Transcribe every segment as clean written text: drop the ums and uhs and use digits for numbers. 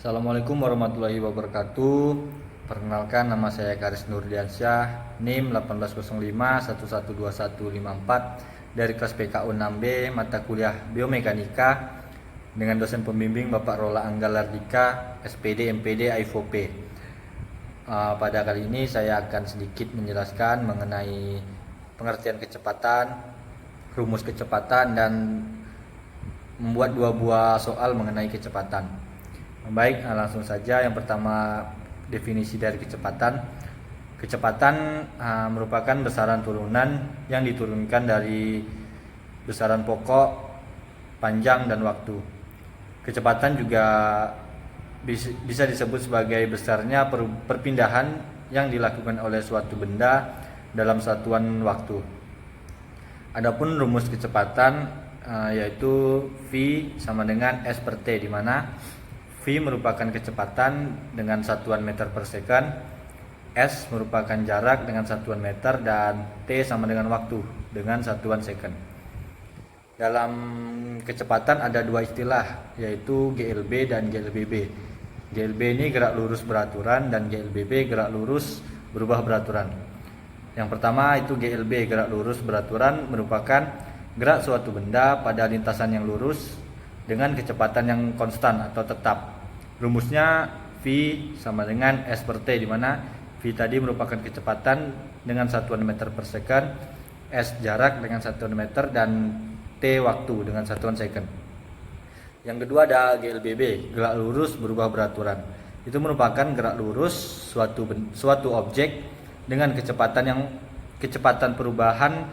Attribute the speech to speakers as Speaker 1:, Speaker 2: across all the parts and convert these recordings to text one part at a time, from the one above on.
Speaker 1: Assalamualaikum warahmatullahi wabarakatuh. Perkenalkan, nama saya Karis Nurdiansyah, NIM 1805112154 dari kelas PKU 6B, mata kuliah Biomekanika dengan dosen pembimbing Bapak Rola Anggalardika, SPD, MPD, AIVP. Pada kali ini saya akan sedikit menjelaskan mengenai pengertian kecepatan, rumus kecepatan, dan membuat dua buah soal mengenai kecepatan. Baik, langsung saja. Yang pertama, definisi dari kecepatan. Kecepatan merupakan besaran turunan yang diturunkan dari besaran pokok, panjang, dan waktu. Kecepatan juga bisa disebut sebagai besarnya perpindahan yang dilakukan oleh suatu benda dalam satuan waktu. Adapun rumus kecepatan yaitu V sama dengan S per T, di mana V merupakan kecepatan dengan satuan meter per second, S merupakan jarak dengan satuan meter, dan T sama dengan waktu dengan satuan second. Dalam kecepatan ada dua istilah, yaitu GLB dan GLBB. GLB ini gerak lurus beraturan dan GLBB gerak lurus berubah beraturan. Yang pertama itu GLB, gerak lurus beraturan, merupakan gerak suatu benda pada lintasan yang lurus dengan kecepatan yang konstan atau tetap. Rumusnya V sama dengan S per T, di mana V tadi merupakan kecepatan dengan satuan meter per second, S jarak dengan satuan meter, dan T waktu dengan satuan second. Yang kedua ada GLBB, gerak lurus berubah beraturan. Itu merupakan gerak lurus suatu objek dengan kecepatan perubahan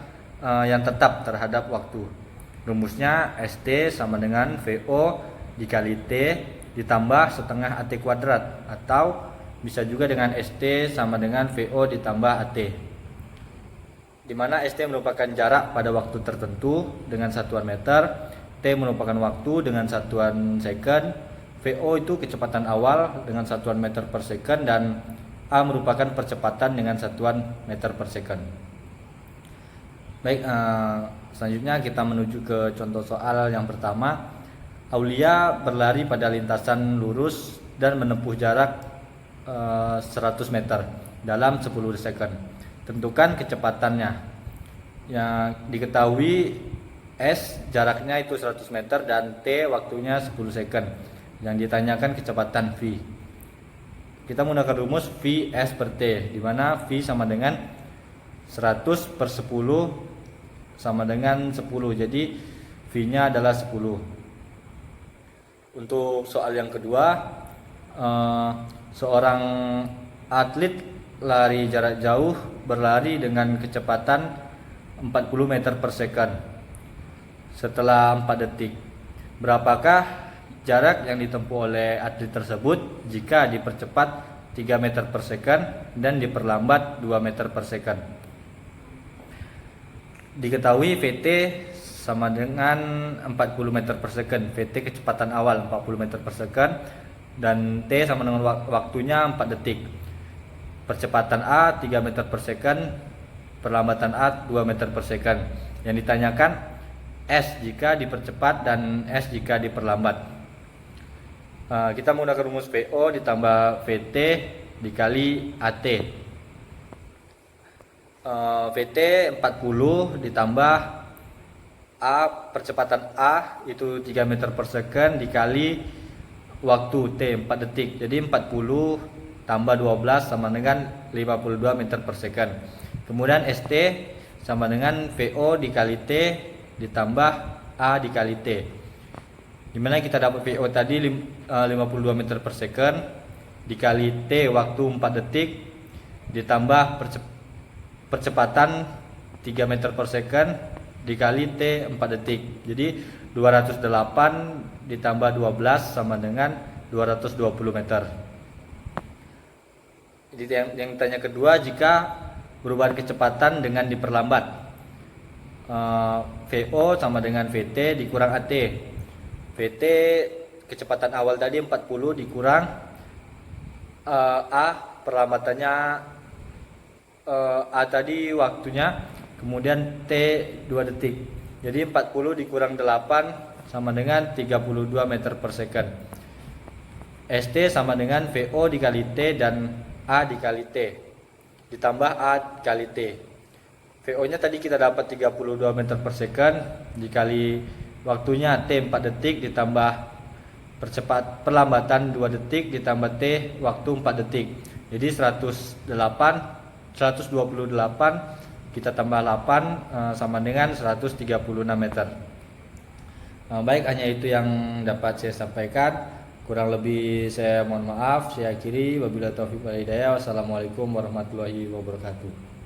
Speaker 1: yang tetap terhadap waktu. Rumusnya ST sama dengan VO dikali T ditambah setengah AT kuadrat, atau bisa juga dengan ST sama dengan VO ditambah AT, di mana ST merupakan jarak pada waktu tertentu dengan satuan meter, T merupakan waktu dengan satuan second, VO itu kecepatan awal dengan satuan meter per second, dan A merupakan percepatan dengan satuan meter per second. Baik, selanjutnya kita menuju ke contoh soal yang pertama. Aulia berlari pada lintasan lurus dan menempuh jarak 100 meter dalam 10 second. Tentukan kecepatannya. Yang diketahui S jaraknya itu 100 meter dan T waktunya 10 second. Yang ditanyakan kecepatan V. Kita menggunakan rumus V S per T, di mana V sama dengan 100 per 10 sama dengan 10. Jadi V-nya adalah 10. Untuk soal yang kedua, seorang atlet lari jarak jauh berlari dengan kecepatan 40 meter per second setelah 4 detik. Berapakah jarak yang ditempuh oleh atlet tersebut jika dipercepat 3 meter per second dan diperlambat 2 meter per second? Diketahui VT sama dengan 40 meter per second. VT kecepatan awal 40 meter per second, dan T sama dengan waktunya 4 detik. Percepatan A 3 meter per second, perlambatan A 2 meter per second. Yang ditanyakan S jika dipercepat dan S jika diperlambat. Kita menggunakan rumus VO ditambah VT dikali AT. VT 40 ditambah A, percepatan A itu 3 meter per second dikali waktu T 4 detik. Jadi 40 tambah 12 sama dengan 52 meter per second. Kemudian ST sama dengan VO dikali T ditambah A dikali T, dimana kita dapat VO tadi 52 meter per second dikali T waktu 4 detik ditambah percepatan 3 meter per second dikali T 4 detik. Jadi 208 ditambah 12 sama dengan 220 meter. Jadi yang tanya kedua, jika perubahan kecepatan dengan diperlambat, VO sama dengan VT dikurang AT. VT kecepatan awal tadi 40 dikurang A perlambatannya, A tadi waktunya, kemudian T 2 detik. Jadi 40 dikurang 8 sama dengan 32 meter per second. ST sama dengan VO dikali T dan A dikali T ditambah A dikali T. VO nya tadi kita dapat 32 meter per second dikali waktunya T 4 detik ditambah perlambatan 2 detik ditambah T waktu 4 detik. Jadi 128 kita tambah 8 sama dengan 136 meter. Baik, hanya itu yang dapat saya sampaikan. Kurang lebih saya mohon maaf. Saya akhiri. Wabillahi taufiq wal hidayah. Wassalamualaikum warahmatullahi wabarakatuh.